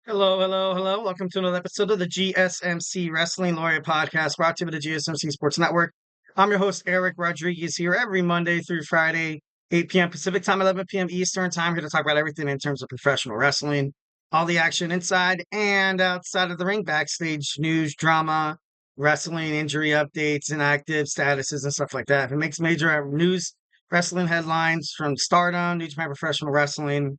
Hello, hello, hello. Welcome to another episode of the GSMC Wrestling Laureate podcast brought to you by the GSMC Sports Network. I'm your host, Eric Rodriguez, here every Monday through Friday, 8 p.m. Pacific time, 11 p.m. Eastern time. Here to talk about everything in terms of professional wrestling, all the action inside and outside of the ring, backstage news, drama, wrestling, injury updates, inactive statuses, and stuff like that. If it makes major news, wrestling headlines from Stardom, New Japan Professional Wrestling,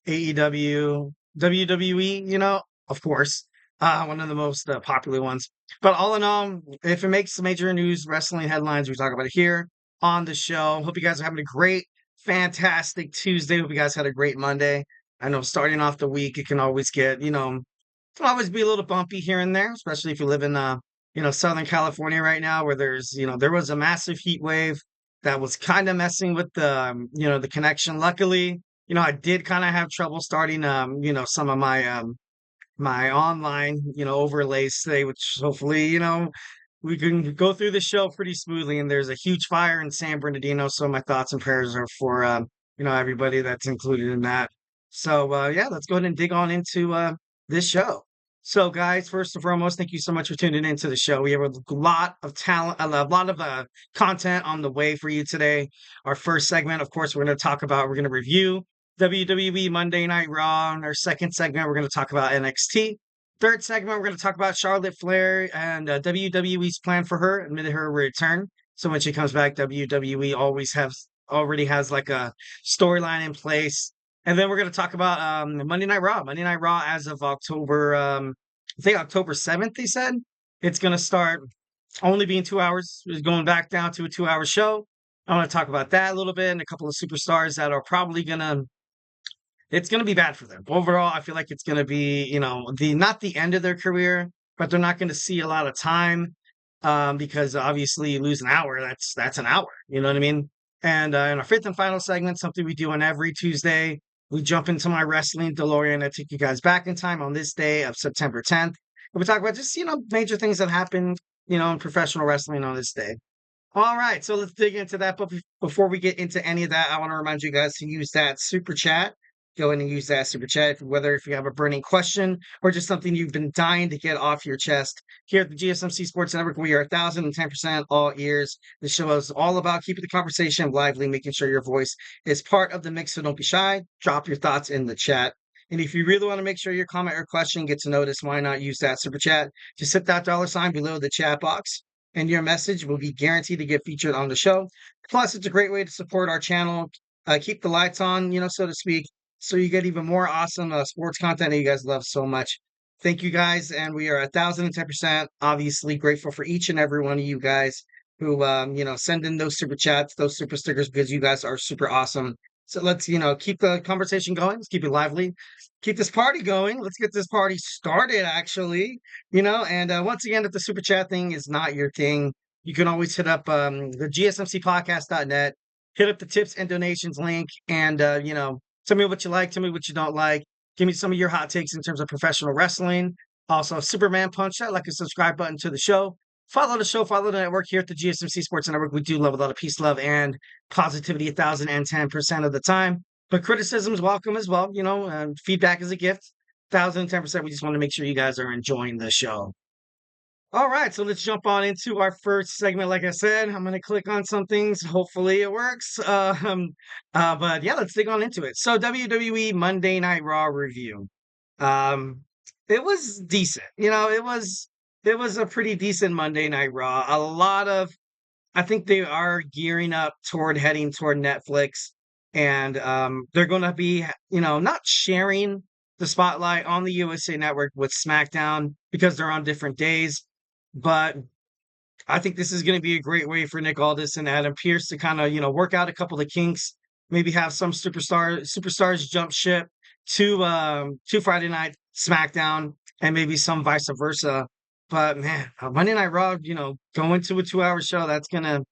AEW, WWE, of course, one of the most popular ones. But all in all, if it makes major news, wrestling headlines, we talk about it here on the show. Hope you guys are having a great, fantastic Tuesday. Hope you guys had a great Monday. I know starting off the week, it can always get, it can always be a little bumpy here and there, especially if you live in, Southern California right now, where there was a massive heat wave that was kind of messing with the connection. Luckily, I did kind of have trouble starting, some of my online, overlays today, which hopefully, we can go through the show pretty smoothly. And there's a huge fire in San Bernardino, so my thoughts and prayers are for, everybody that's included in that. So, yeah, let's go ahead and dig on into this show. So, guys, first and foremost, thank you so much for tuning into the show. We have a lot of talent, a lot of content on the way for you today. Our first segment, of course, we're going to review WWE Monday Night Raw. In our second segment, we're going to talk about NXT. Third segment, we're going to talk about Charlotte Flair and WWE's plan for her, admitted her return. So when she comes back, WWE already has like a storyline in place. And then we're going to talk about Monday Night Raw. Monday Night Raw as of October, I think October 7th, they said. It's going to start only being 2 hours. It's going back down to a 2 hour show. I want to talk about that a little bit and a couple of superstars that are probably it's going to be bad for them. Overall, I feel like it's going to be, not the end of their career, but they're not going to see a lot of time because obviously you lose an hour. That's an hour. You know what I mean? And in our fifth and final segment, something we do on every Tuesday, we jump into my wrestling DeLorean. I take you guys back in time on this day of September 10th. And we talk about just, major things that happened, in professional wrestling on this day. All right, so let's dig into that. But before we get into any of that, I want to remind you guys to use that super chat. Go ahead and use that super chat, whether if you have a burning question or just something you've been dying to get off your chest. Here at the GSMC Sports Network, we are 1,010% all ears. The show is all about keeping the conversation lively, making sure your voice is part of the mix. So don't be shy. Drop your thoughts in the chat. And if you really want to make sure your comment or question gets noticed, why not use that super chat? Just hit that $ below the chat box, and your message will be guaranteed to get featured on the show. Plus, it's a great way to support our channel, keep the lights on, so to speak, so you get even more awesome sports content that you guys love so much. Thank you guys, and we are 1,010% obviously grateful for each and every one of you guys who send in those super chats, those super stickers, because you guys are super awesome. So let's keep the conversation going. Let's keep it lively. Keep this party going. Let's get this party started, actually. And once again, if the super chat thing is not your thing, you can always hit up the GSMCpodcast.net, hit up the tips and donations link, and tell me what you like, tell me what you don't like. Give me some of your hot takes in terms of professional wrestling. Also, Superman Punch, that like a subscribe button to the show. Follow the show, follow the network here at the GSMC Sports Network. We do love a lot of peace, love, and positivity 1,010% of the time. But criticism is welcome as well. Feedback is a gift. 1,010%. We just want to make sure you guys are enjoying the show. All right, so let's jump on into our first segment. Like I said, I'm going to click on some things. Hopefully it works. But yeah, let's dig on into it. So WWE Monday Night Raw review. It was decent. It was a pretty decent Monday Night Raw. I think they are gearing up toward heading toward Netflix, and they're going to be, not sharing the spotlight on the USA Network with SmackDown because they're on different days. But I think this is going to be a great way for Nick Aldis and Adam Pearce to kind of, work out a couple of kinks, maybe have some superstars jump ship to Friday Night SmackDown, and maybe some vice versa. But man, Monday Night Raw, going to a 2 hour show, that's gonna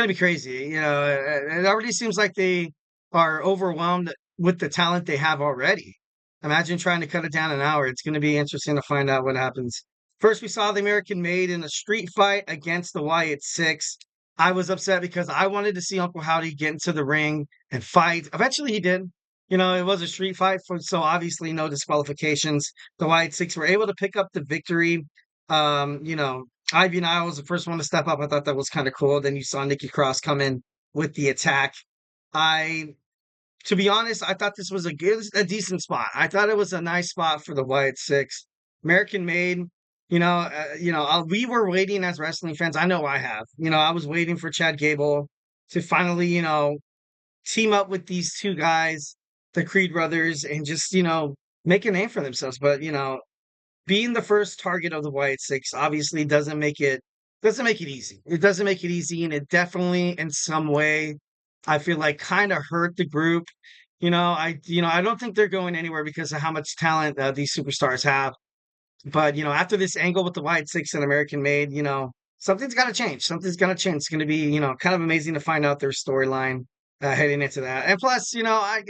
be crazy. It already seems like they are overwhelmed with the talent they have already. Imagine trying to cut it down an hour. It's going to be interesting to find out what happens. First, we saw the American Made in a street fight against the Wyatt Sicks. I was upset because I wanted to see Uncle Howdy get into the ring and fight. Eventually, he did. it was a street fight, so obviously no disqualifications. The Wyatt Sicks were able to pick up the victory. Ivy Nile was the first one to step up. I thought that was kind of cool. Then you saw Nikki Cross come in with the attack. I, to be honest, I thought this was a decent spot. I thought it was a nice spot for the Wyatt Sicks. American made. We were waiting as wrestling fans. I know I have. I was waiting for Chad Gable to finally, team up with these two guys, the Creed brothers, and just, make a name for themselves. But, being the first target of the Wyatt Six obviously doesn't make it easy. It doesn't make it easy, and it definitely in some way I feel like kind of hurt the group. I don't think they're going anywhere because of how much talent these superstars have. But after this angle with the Wyatt Six and American Made, something's got to change. Something's got to change. It's going to be kind of amazing to find out their storyline heading into that. And plus, I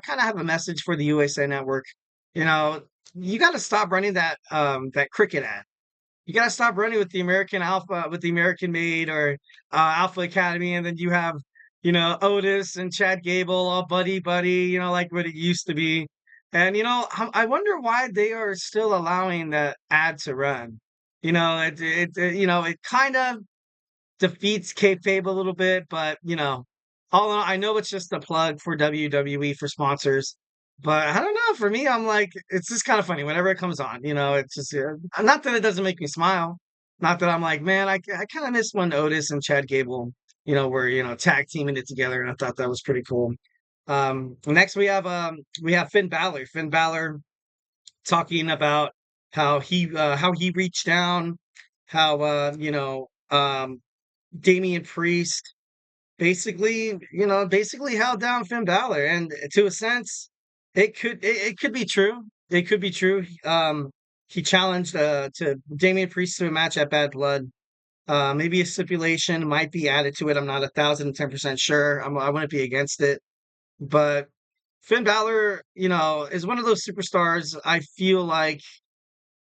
kind of have a message for the USA Network. You know, you got to stop running that cricket ad. You got to stop running with the American Alpha, with the American Made or Alpha Academy, and then you have Otis and Chad Gable all buddy buddy. Like what it used to be. And I wonder why they are still allowing that ad to run. It kind of defeats kayfabe a little bit, but all in all, I know it's just a plug for WWE for sponsors, but I don't know. For me, I'm like, it's just kind of funny whenever it comes on. It's just not that it doesn't make me smile, not that I'm like, man, I kind of miss when Otis and Chad Gable, were tag teaming it together, and I thought that was pretty cool. Next we have Finn Balor. Finn Balor talking about how he reached down, how Damien Priest basically held down Finn Balor, and to a sense, it could be true. It could be true. He challenged to Damien Priest to a match at Bad Blood. Maybe a stipulation might be added to it. I'm not 1,010% sure. I wouldn't be against it, but Finn Balor, is one of those superstars. I feel like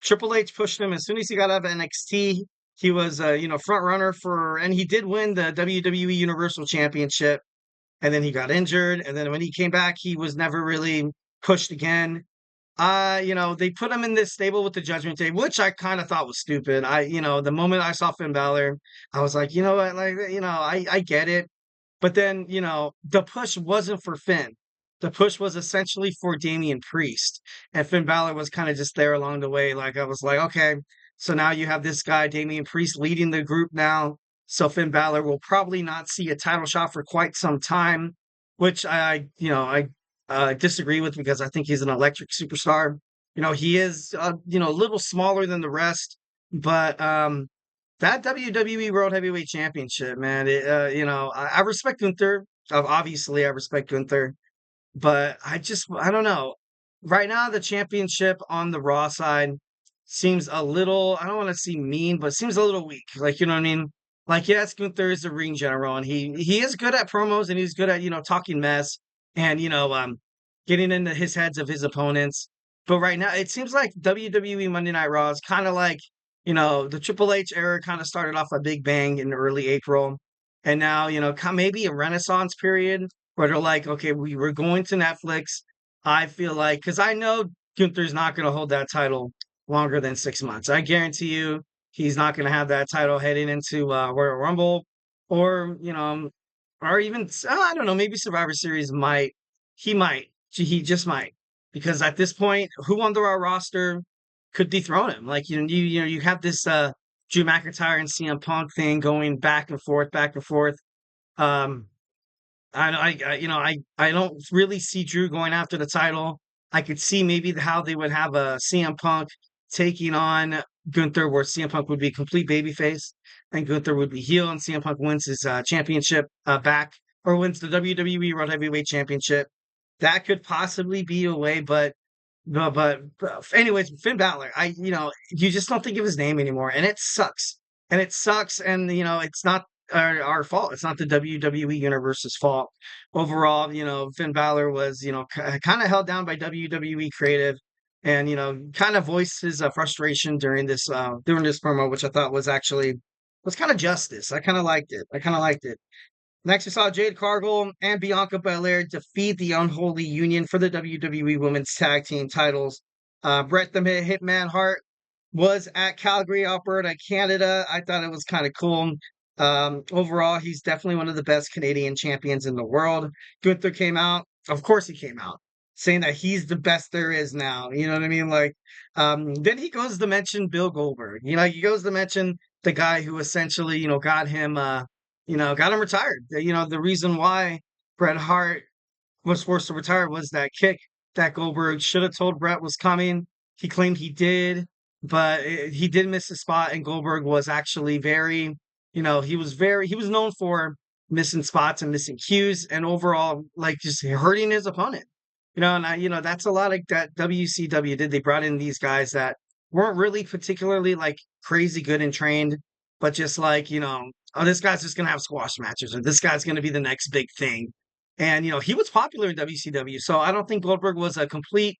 Triple H pushed him as soon as he got out of NXT. He was, front runner and he did win the WWE Universal Championship. And then he got injured. And then when he came back, he was never really pushed again. They put him in this stable with the Judgment Day, which I kind of thought was stupid. The moment I saw Finn Balor, I was like, you know what, like, I get it. But then, the push wasn't for Finn. The push was essentially for Damian Priest. And Finn Balor was kind of just there along the way. Like, I was like, okay, so now you have this guy, Damian Priest, leading the group now. So Finn Balor will probably not see a title shot for quite some time, which I disagree with because I think he's an electric superstar. He is, a little smaller than the rest, but that WWE World Heavyweight Championship, man, I respect Gunther. Obviously, I respect Gunther, but I don't know. Right now, the championship on the Raw side seems a little, I don't want to see mean, but seems a little weak. Like, you know what I mean? Like, yes, Gunther is a ring general, and he is good at promos, and he's good at, talking mess and, getting into his heads of his opponents. But right now, it seems like WWE Monday Night Raw is kind of like, the Triple H era kind of started off a big bang in early April. And now, maybe a renaissance period where they're like, okay, we're going to Netflix. I feel like, because I know Gunther's not going to hold that title longer than 6 months. I guarantee you he's not going to have that title heading into Royal Rumble or, or even, I don't know, maybe Survivor Series might. He might. He just might. Because at this point, who on the Raw roster could dethrone him? Like, you have this Drew McIntyre and CM Punk thing going back and forth, back and forth. Um, I don't really see Drew going after the title. I could see maybe how they would have a CM Punk taking on Gunther, where CM Punk would be complete babyface and Gunther would be heel, and CM Punk wins his championship back or wins the WWE World Heavyweight Championship. That could possibly be a way, but no, but anyways, Finn Balor, you just don't think of his name anymore, and it sucks. And it sucks, and it's not our fault. It's not the WWE Universe's fault. Overall, Finn Balor was, kind of held down by WWE Creative, and kind of voiced his frustration during this promo, which I thought was kind of justice. I kind of liked it. Next, we saw Jade Cargill and Bianca Belair defeat the Unholy Union for the WWE Women's Tag Team titles. Bret the Hitman Hart was at Calgary, Alberta, Canada. I thought it was kind of cool. Overall, he's definitely one of the best Canadian champions in the world. Gunther came out. Of course, he came out saying that he's the best there is now. You know what I mean? Like, then he goes to mention Bill Goldberg. He goes to mention the guy who essentially, got him retired. The reason why Bret Hart was forced to retire was that kick that Goldberg should have told Bret was coming. He claimed he did, but he did miss the spot, and Goldberg was actually he was known for missing spots and missing cues, and overall, like just hurting his opponent. That's a lot like that WCW did. They brought in these guys that weren't really particularly like crazy good and trained, but just like, oh, this guy's just gonna have squash matches, or this guy's gonna be the next big thing. And he was popular in WCW, so I don't think Goldberg was a complete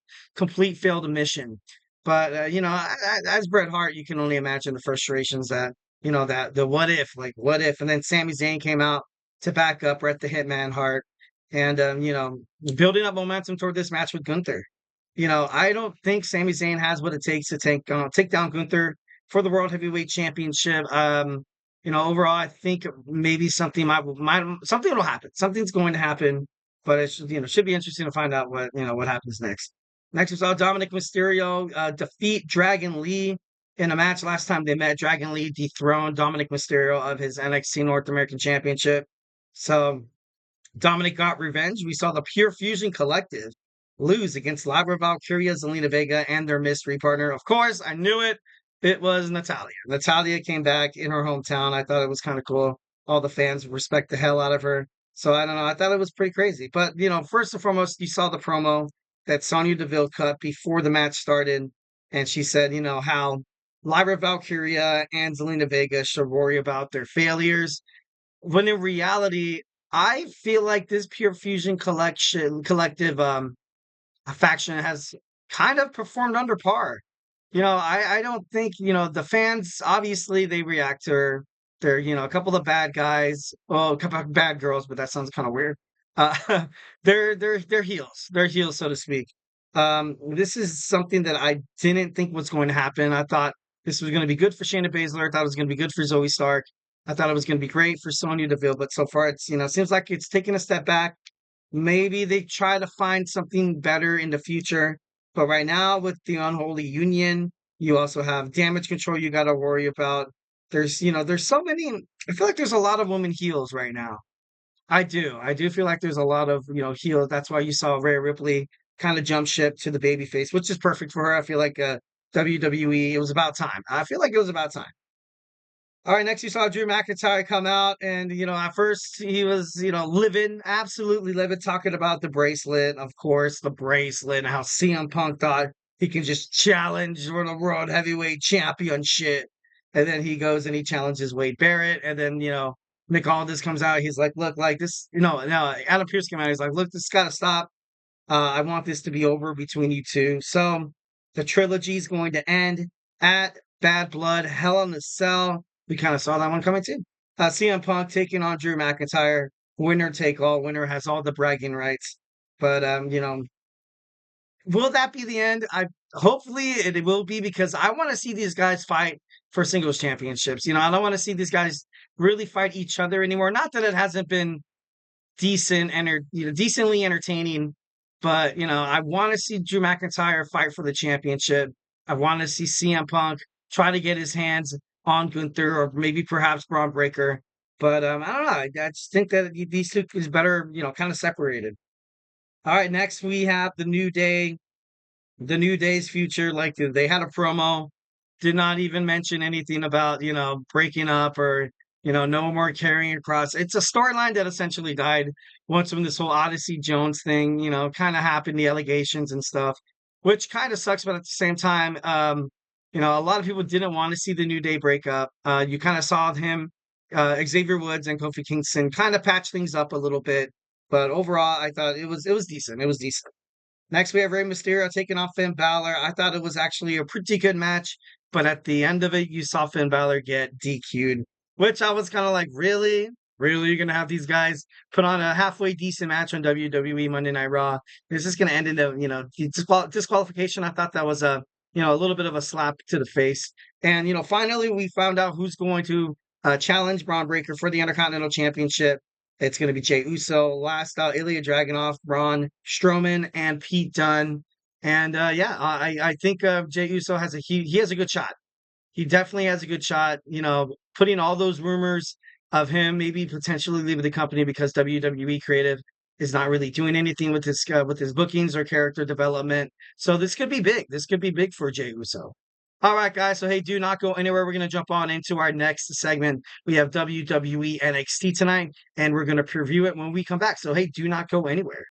failed mission. But as Bret Hart, you can only imagine the frustrations that that the what if, and then Sami Zayn came out to back up Bret the Hitman Hart, and building up momentum toward this match with Gunther. I don't think Sami Zayn has what it takes to take down Gunther for the World Heavyweight Championship. Overall, I think maybe something will happen. Something's going to happen, but it should be interesting to find out what happens next. Next, we saw Dominic Mysterio defeat Dragon Lee in a match. Last time they met, Dragon Lee dethroned Dominic Mysterio of his NXT North American Championship. So Dominic got revenge. We saw the Pure Fusion Collective lose against Lyra Valkyria, Zelina Vega, and their mystery partner. Of course, I knew it. It was Natalya. Natalya came back in her hometown. I thought it was kind of cool. All the fans respect the hell out of her. So I don't know. I thought it was pretty crazy. But, first and foremost, you saw the promo that Sonya Deville cut before the match started. And she said, how Lyra Valkyria and Zelina Vega should worry about their failures. When in reality, I feel like this Pure Fusion collective faction has kind of performed under par. I don't think, the fans obviously they react to her. They're, a couple of bad guys, well, a couple of bad girls, but that sounds kind of weird. Uh they're heels. They're heels, so to speak. This is something that I didn't think was going to happen. I thought this was going to be good for Shayna Baszler. I thought it was going to be good for Zoe Stark. I thought it was going to be great for Sonya Deville, but so far it's, seems like it's taken a step back. Maybe they try to find something better in the future. But right now, with the Unholy Union, you also have damage control you got to worry about. There's so many. I feel like there's a lot of women heels right now. I do. I do feel like there's a lot of, heels. That's why you saw Rhea Ripley kind of jump ship to the babyface, which is perfect for her. I feel like WWE, it was about time. I feel like it was about time. All right, next you saw Drew McIntyre come out, and at first he was livid, absolutely livid, talking about the bracelet, of course, the bracelet, and how CM Punk thought he can just challenge for the World Heavyweight Championship, and then he goes and he challenges Wade Barrett, and then Nick Aldis comes out, he's like, look, like this, no, Adam Pearce came out, he's like, look, this got to stop. I want this to be over between you two. So the trilogy is going to end at Bad Blood, Hell in a Cell. We kind of saw that one coming too. CM Punk taking on Drew McIntyre. Winner take all. Winner has all the bragging rights. But will that be the end? I hopefully it will be, because I want to see these guys fight for singles championships. I don't want to see these guys really fight each other anymore. Not that it hasn't been decently entertaining, but I want to see Drew McIntyre fight for the championship. I want to see CM Punk try to get his hands on Gunther, or maybe perhaps Braun Breaker. But I don't know. I just think that these two is better, kind of separated. All right, next we have the New Day, the New Day's future. Like they had a promo, did not even mention anything about breaking up, or no more carrying across. It's a storyline that essentially died once when this whole Odyssey Jones thing kind of happened, the allegations and stuff, which kind of sucks. But at the same time, a lot of people didn't want to see the New Day break up. You kind of saw him, Xavier Woods and Kofi Kingston kind of patch things up a little bit, but overall I thought it was decent. It was decent. Next, we have Rey Mysterio taking on Finn Balor. I thought it was actually a pretty good match, but at the end of it, you saw Finn Balor get DQ'd, which I was kind of like, really? Really, you're gonna have these guys put on a halfway decent match on WWE Monday Night Raw. It's just gonna end in disqualification. I thought that was a little bit of a slap to the face. And finally we found out who's going to challenge Braun Breaker for the Intercontinental Championship. It's gonna be Jey Uso, last out Ilya Dragunov, Braun Strowman, and Pete Dunne. And I think Jey Uso he has a good shot. He definitely has a good shot. Putting all those rumors of him maybe potentially leaving the company because WWE creative is not really doing anything with his bookings or character development. So this could be big. This could be big for Jey Uso. All right, guys. So hey, do not go anywhere. We're gonna jump on into our next segment. We have WWE NXT tonight, and we're gonna preview it when we come back. So hey, do not go anywhere.